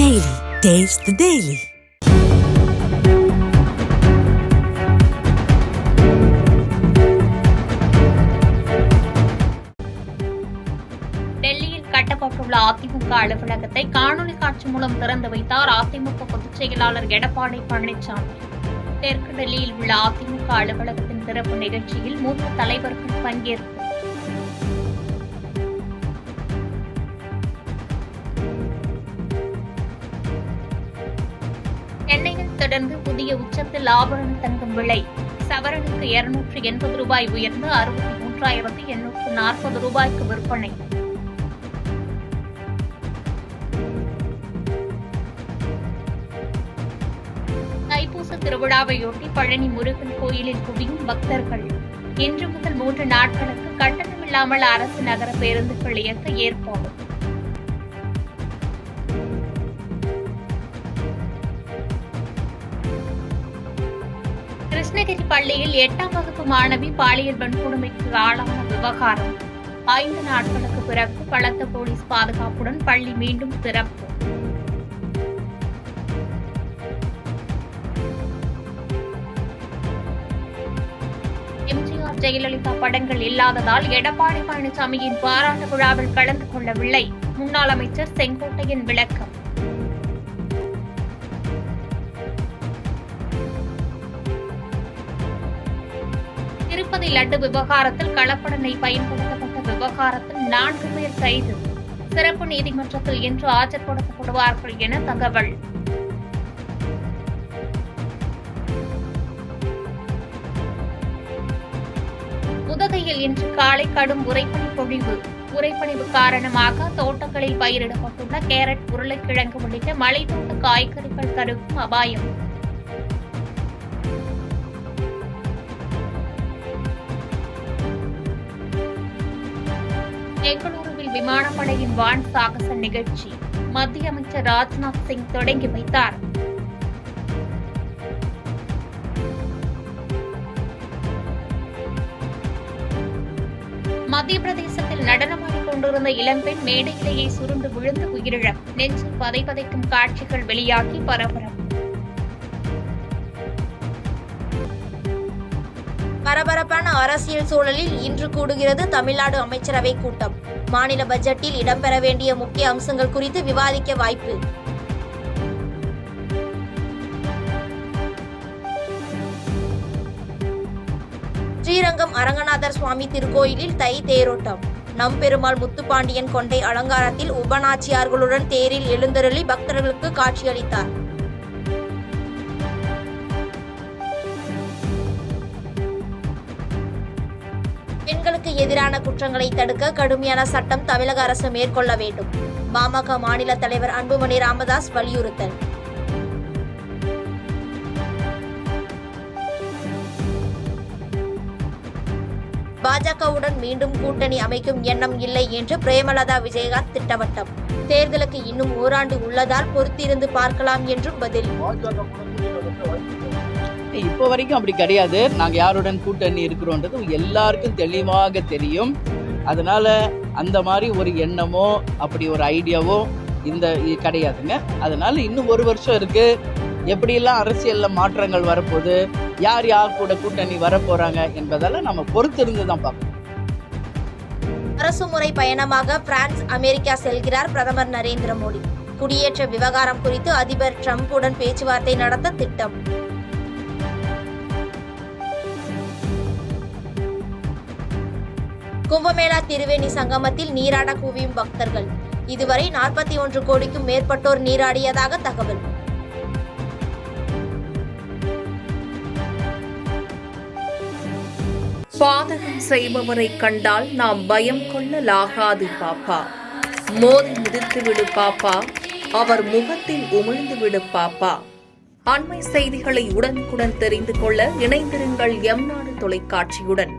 Daily. Taste the Daily. டெல்லியில் கட்டப்பட்டுள்ள அதிமுக அலுவலகத்தை காணொலி காட்சி மூலம் திறந்து வைத்தார் அதிமுக பொதுச் செயலாளர் எடப்பாடி பழனிசாமி. தெற்கு டெல்லியில் உள்ள அதிமுக அலுவலகத்தின் திறப்பு நிகழ்ச்சியில் மூத்த தலைவர்கள் பங்கேற்பு. சென்னையில் தொடர்ந்து புதிய உச்சத்தில் ஆபரண தங்கம் விலை சவரனுக்கு 280 ரூபாய் உயர்ந்து 63,840 ரூபாய்க்கு விற்பனை. தைப்பூச திருவிழாவையொட்டி பழனி முருகன் கோயிலில் குவியும் பக்தர்கள். இன்று முதல் 3 நாட்களுக்கு கட்டணமில்லாமல் அரசு நகர பேருந்துகள் இயக்க ஏற்பாடு. கிருஷ்ணகிரி பள்ளியில் 8ஆம் வகுப்பு மாணவி பாலியல் வன்கொடுமைக்கு ஆளான விவகாரம். 5 நாட்களுக்கு பிறகு பலத்த போலீஸ் பாதுகாப்புடன் பள்ளி மீண்டும் திறப்பு. எம்ஜிஆர் ஜெயலலிதா படங்கள் இல்லாததால் எடப்பாடி பழனிசாமியின் பாராட்டு விழாவில் கலந்து கொள்ளவில்லை. முன்னாள் அமைச்சர் செங்கோட்டையன் விளக்கம். திருப்பதி லட்டு விவகாரத்தில் கலப்படனை பயன்படுத்தப்பட்ட விவகாரத்தில் 4 பேர் கைது. சிறப்பு நீதிமன்றத்தில் இன்று ஆஜர்படுத்தப்படுவார்கள் என தகவல். உதகையில் இன்று காலை கடும் உறைபனி பொழிவு. உறைபனிவு காரணமாக தோட்டங்களில் பயிரிடப்பட்டுள்ள கேரட், உருளைக்கிழங்கு உள்ளிட்ட மலைத்தோட்ட காய்கறிகள் கருகும் அபாயம். பெங்களூருவில் விமானப்படையின் வான் சாகச நிகழ்ச்சி மத்திய அமைச்சர் ராஜ்நாத் சிங் தொடங்கி வைத்தார். மத்திய பிரதேசத்தில் நடனமாடிக் கொண்டிருந்த இளம்பெண் மேடையிலேயே சுருண்டு விழுந்து உயிரிழப்பு. நெஞ்சில் பதைபதைக்கும் காட்சிகள் வெளியாகி பரபரப்பு. பரபரப்பான அரசியல் சூழலில் இன்று கூடுகிறது தமிழ்நாடு அமைச்சரவை கூட்டம். மாநில பட்ஜெட்டில் இடம்பெற வேண்டிய முக்கிய அம்சங்கள் குறித்து விவாதிக்க வாய்ப்பு. ஸ்ரீரங்கம் அரங்கநாதர் சுவாமி திருக்கோயிலில் தை தேரோட்டம். நம்பெருமாள் முத்துப்பாண்டியன் கொண்டை அலங்காரத்தில் உபநாச்சியார்களுடன் தேரில் எழுந்தருளி பக்தர்களுக்கு காட்சியளித்தார். பெண்களுக்கு எதிரான குற்றங்களை தடுக்க கடுமையான சட்டம் தமிழக அரசு மேற்கொள்ள வேண்டும். பாமக மாநில தலைவர் அன்புமணி ராமதாஸ் வலியுறுத்தல். பாஜகவுடன் மீண்டும் கூட்டணி அமைக்கும் எண்ணம் இல்லை என்று பிரேமலதா விஜயகாந்த் திட்டவட்டம். தேர்தலுக்கு இன்னும் ஓராண்டு உள்ளதால் பொறுத்திருந்து பார்க்கலாம் என்றும் பதில். இப்போ வரைக்கும் அப்படி கிடையாது. நாங்கள் யாருடன் கூட்டணி இருக்கிறோன்றது எல்லாருக்கும் தெளிவாக தெரியும். அதனால அந்த மாதிரி ஒரு எண்ணமோ அப்படி ஒரு ஐடியாவோ கிடையாதுங்க. அதனால இன்னும் 1 வருஷம் இருக்கு. எப்படியெல்லாம் அரசியல்ல மாற்றங்கள் வரப்போகுது, யார் கூட கூட்டணி வரப்போறாங்க என்பதால நம்ம பொறுத்திருந்து தான் பார்க்கணும். அரசுமுறை பயணமாக பிரான்ஸ், அமெரிக்கா செல்கிறார் பிரதமர் நரேந்திர மோடி. குடியேற்ற விவகாரம் குறித்து அதிபர் டிரம்புடன் பேச்சுவார்த்தை நடத்த திட்டம். கும்பமேளா திருவேணி சங்கமத்தில் நீராட குவியும் பக்தர்கள். இதுவரை 41 கோடிக்கும் மேற்பட்டோர் நீராடியதாக தகவல். பாதகம் செய்பவரை கண்டால் நாம் பயம் கொள்ளலாகாது பாப்பா. மோதி மிதித்து விடு பாப்பா, அவர் முகத்தில் உமிழ்ந்து விடு பாப்பா. அண்மை செய்திகளை உடனுக்குடன் தெரிந்து கொள்ள இணைந்திருங்கள் எம் நாடு தொலைக்காட்சியுடன்.